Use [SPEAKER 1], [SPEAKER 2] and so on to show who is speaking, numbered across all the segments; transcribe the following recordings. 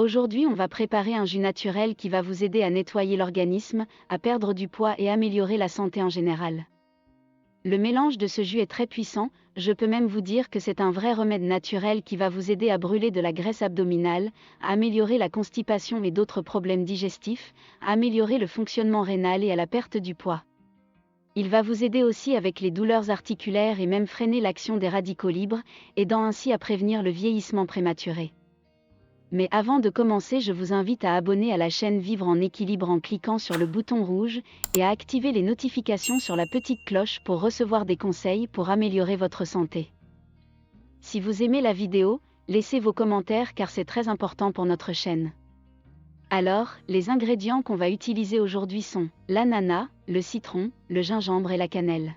[SPEAKER 1] Aujourd'hui, on va préparer un jus naturel qui va vous aider à nettoyer l'organisme, à perdre du poids et améliorer la santé en général. Le mélange de ce jus est très puissant, je peux même vous dire que c'est un vrai remède naturel qui va vous aider à brûler de la graisse abdominale, à améliorer la constipation et d'autres problèmes digestifs, à améliorer le fonctionnement rénal et à la perte du poids. Il va vous aider aussi avec les douleurs articulaires et même freiner l'action des radicaux libres, aidant ainsi à prévenir le vieillissement prématuré. Mais avant de commencer, je vous invite à abonner à la chaîne Vivre en équilibre en cliquant sur le bouton rouge et à activer les notifications sur la petite cloche pour recevoir des conseils pour améliorer votre santé. Si vous aimez la vidéo, laissez vos commentaires car c'est très important pour notre chaîne. Alors, les ingrédients qu'on va utiliser aujourd'hui sont l'ananas, le citron, le gingembre et la cannelle.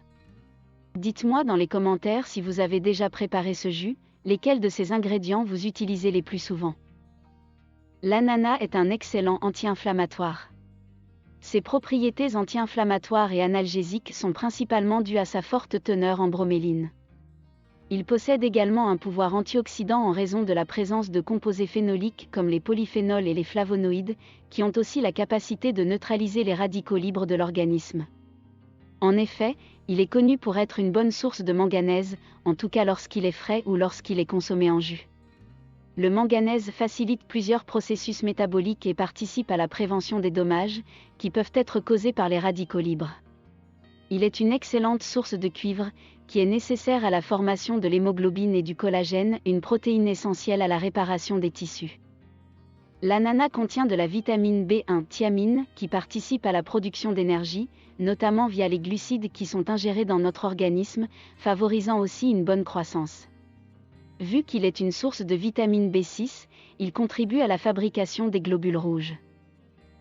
[SPEAKER 1] Dites-moi dans les commentaires si vous avez déjà préparé ce jus, lesquels de ces ingrédients vous utilisez les plus souvent. L'ananas est un excellent anti-inflammatoire. Ses propriétés anti-inflammatoires et analgésiques sont principalement dues à sa forte teneur en broméline. Il possède également un pouvoir antioxydant en raison de la présence de composés phénoliques comme les polyphénols et les flavonoïdes, qui ont aussi la capacité de neutraliser les radicaux libres de l'organisme. En effet, il est connu pour être une bonne source de manganèse, en tout cas lorsqu'il est frais ou lorsqu'il est consommé en jus. Le manganèse facilite plusieurs processus métaboliques et participe à la prévention des dommages, qui peuvent être causés par les radicaux libres. Il est une excellente source de cuivre, qui est nécessaire à la formation de l'hémoglobine et du collagène, une protéine essentielle à la réparation des tissus. L'ananas contient de la vitamine B1 thiamine, qui participe à la production d'énergie, notamment via les glucides qui sont ingérés dans notre organisme, favorisant aussi une bonne croissance. Vu qu'il est une source de vitamine B6, il contribue à la fabrication des globules rouges.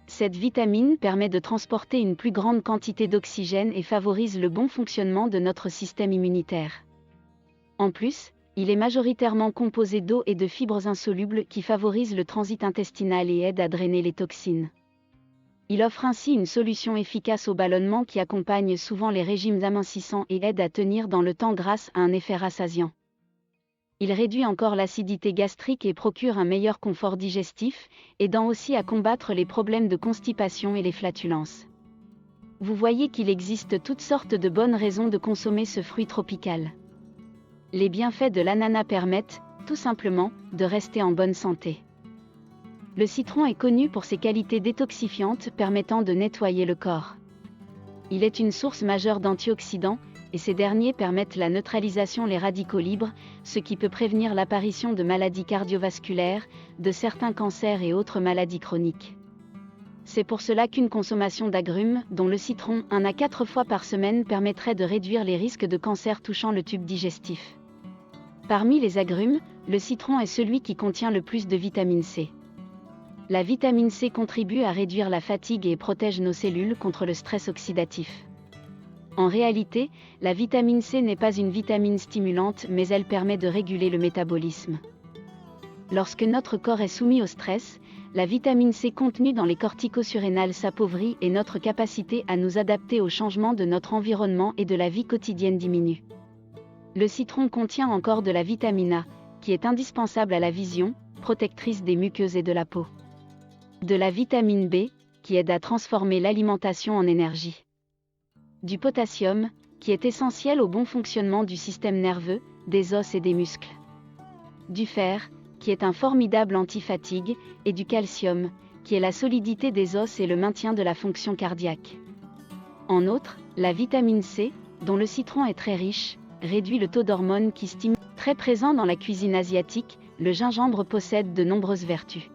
[SPEAKER 1] Cette vitamine permet de transporter une plus grande quantité d'oxygène et favorise le bon fonctionnement de notre système immunitaire. En plus, il est majoritairement composé d'eau et de fibres insolubles qui favorisent le transit intestinal et aident à drainer les toxines. Il offre ainsi une solution efficace au ballonnement qui accompagne souvent les régimes amincissants et aide à tenir dans le temps grâce à un effet rassasiant. Il réduit encore l'acidité gastrique et procure un meilleur confort digestif, aidant aussi à combattre les problèmes de constipation et les flatulences. Vous voyez qu'il existe toutes sortes de bonnes raisons de consommer ce fruit tropical. Les bienfaits de l'ananas permettent, tout simplement, de rester en bonne santé. Le citron est connu pour ses qualités détoxifiantes permettant de nettoyer le corps. Il est une source majeure d'antioxydants, et ces derniers permettent la neutralisation des radicaux libres, ce qui peut prévenir l'apparition de maladies cardiovasculaires, de certains cancers et autres maladies chroniques. C'est pour cela qu'une consommation d'agrumes, dont le citron, 1 à 4 fois par semaine permettrait de réduire les risques de cancer touchant le tube digestif. Parmi les agrumes, le citron est celui qui contient le plus de vitamine C. La vitamine C contribue à réduire la fatigue et protège nos cellules contre le stress oxydatif. En réalité, la vitamine C n'est pas une vitamine stimulante mais elle permet de réguler le métabolisme. Lorsque notre corps est soumis au stress, la vitamine C contenue dans les corticosurrénales s'appauvrit et notre capacité à nous adapter aux changements de notre environnement et de la vie quotidienne diminue. Le citron contient encore de la vitamine A, qui est indispensable à la vision, protectrice des muqueuses et de la peau. De la vitamine B, qui aide à transformer l'alimentation en énergie. Du potassium, qui est essentiel au bon fonctionnement du système nerveux, des os et des muscles. Du fer, qui est un formidable anti-fatigue, et du calcium, qui est la solidité des os et le maintien de la fonction cardiaque. En outre, la vitamine C, dont le citron est très riche, réduit le taux d'hormones qui stimulent. Très présent dans la cuisine asiatique, le gingembre possède de nombreuses vertus.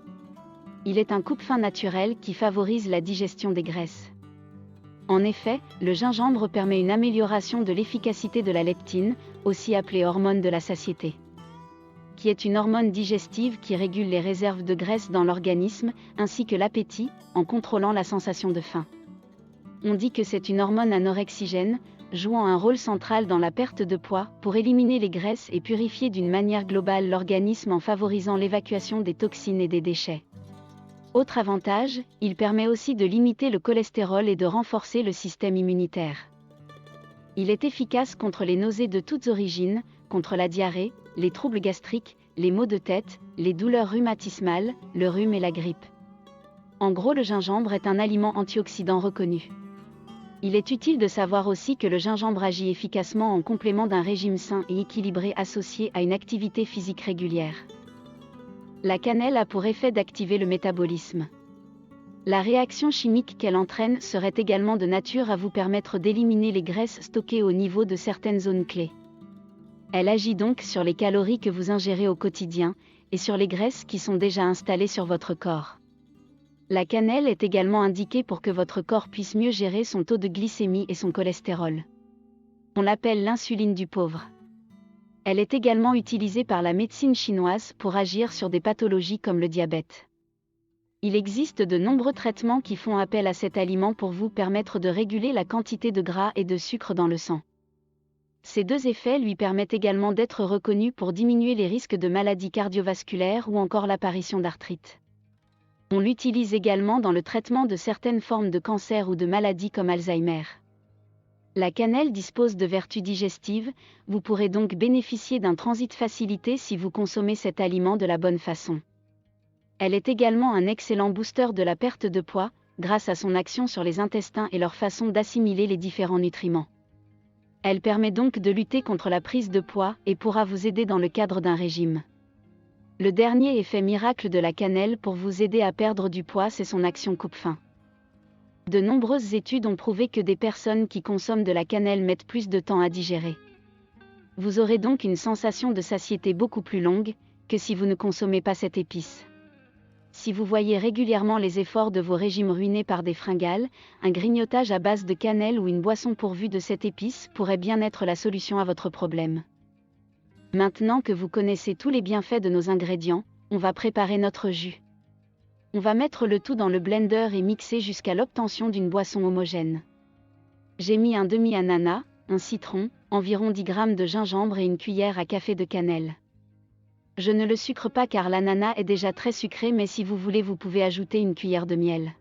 [SPEAKER 1] Il est un coupe-faim naturel qui favorise la digestion des graisses. En effet, le gingembre permet une amélioration de l'efficacité de la leptine, aussi appelée hormone de la satiété, qui est une hormone digestive qui régule les réserves de graisse dans l'organisme, ainsi que l'appétit, en contrôlant la sensation de faim. On dit que c'est une hormone anorexigène, jouant un rôle central dans la perte de poids, pour éliminer les graisses et purifier d'une manière globale l'organisme en favorisant l'évacuation des toxines et des déchets. Autre avantage, il permet aussi de limiter le cholestérol et de renforcer le système immunitaire. Il est efficace contre les nausées de toutes origines, contre la diarrhée, les troubles gastriques, les maux de tête, les douleurs rhumatismales, le rhume et la grippe. En gros, le gingembre est un aliment antioxydant reconnu. Il est utile de savoir aussi que le gingembre agit efficacement en complément d'un régime sain et équilibré associé à une activité physique régulière. La cannelle a pour effet d'activer le métabolisme. La réaction chimique qu'elle entraîne serait également de nature à vous permettre d'éliminer les graisses stockées au niveau de certaines zones clés. Elle agit donc sur les calories que vous ingérez au quotidien, et sur les graisses qui sont déjà installées sur votre corps. La cannelle est également indiquée pour que votre corps puisse mieux gérer son taux de glycémie et son cholestérol. On l'appelle l'insuline du pauvre. Elle est également utilisée par la médecine chinoise pour agir sur des pathologies comme le diabète. Il existe de nombreux traitements qui font appel à cet aliment pour vous permettre de réguler la quantité de gras et de sucre dans le sang. Ces deux effets lui permettent également d'être reconnu pour diminuer les risques de maladies cardiovasculaires ou encore l'apparition d'arthrite. On l'utilise également dans le traitement de certaines formes de cancer ou de maladies comme Alzheimer. La cannelle dispose de vertus digestives, vous pourrez donc bénéficier d'un transit facilité si vous consommez cet aliment de la bonne façon. Elle est également un excellent booster de la perte de poids, grâce à son action sur les intestins et leur façon d'assimiler les différents nutriments. Elle permet donc de lutter contre la prise de poids et pourra vous aider dans le cadre d'un régime. Le dernier effet miracle de la cannelle pour vous aider à perdre du poids, c'est son action coupe-faim. De nombreuses études ont prouvé que des personnes qui consomment de la cannelle mettent plus de temps à digérer. Vous aurez donc une sensation de satiété beaucoup plus longue que si vous ne consommez pas cette épice. Si vous voyez régulièrement les efforts de vos régimes ruinés par des fringales, un grignotage à base de cannelle ou une boisson pourvue de cette épice pourrait bien être la solution à votre problème. Maintenant que vous connaissez tous les bienfaits de nos ingrédients, on va préparer notre jus. On va mettre le tout dans le blender et mixer jusqu'à l'obtention d'une boisson homogène. J'ai mis un demi-ananas, un citron, environ 10 g de gingembre et une cuillère à café de cannelle. Je ne le sucre pas car l'ananas est déjà très sucré, mais si vous voulez vous pouvez ajouter une cuillère de miel.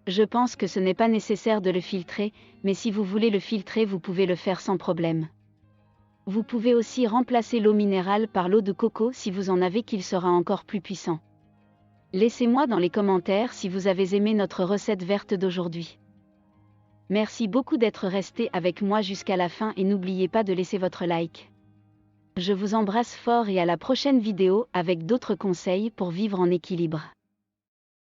[SPEAKER 1] Je pense que ce n'est pas nécessaire de le filtrer, mais si vous voulez le filtrer vous pouvez le faire sans problème. Vous pouvez aussi remplacer l'eau minérale par l'eau de coco si vous en avez, qu'il sera encore plus puissant. Laissez-moi dans les commentaires si vous avez aimé notre recette verte d'aujourd'hui. Merci beaucoup d'être resté avec moi jusqu'à la fin et n'oubliez pas de laisser votre like. Je vous embrasse fort et à la prochaine vidéo avec d'autres conseils pour vivre en équilibre.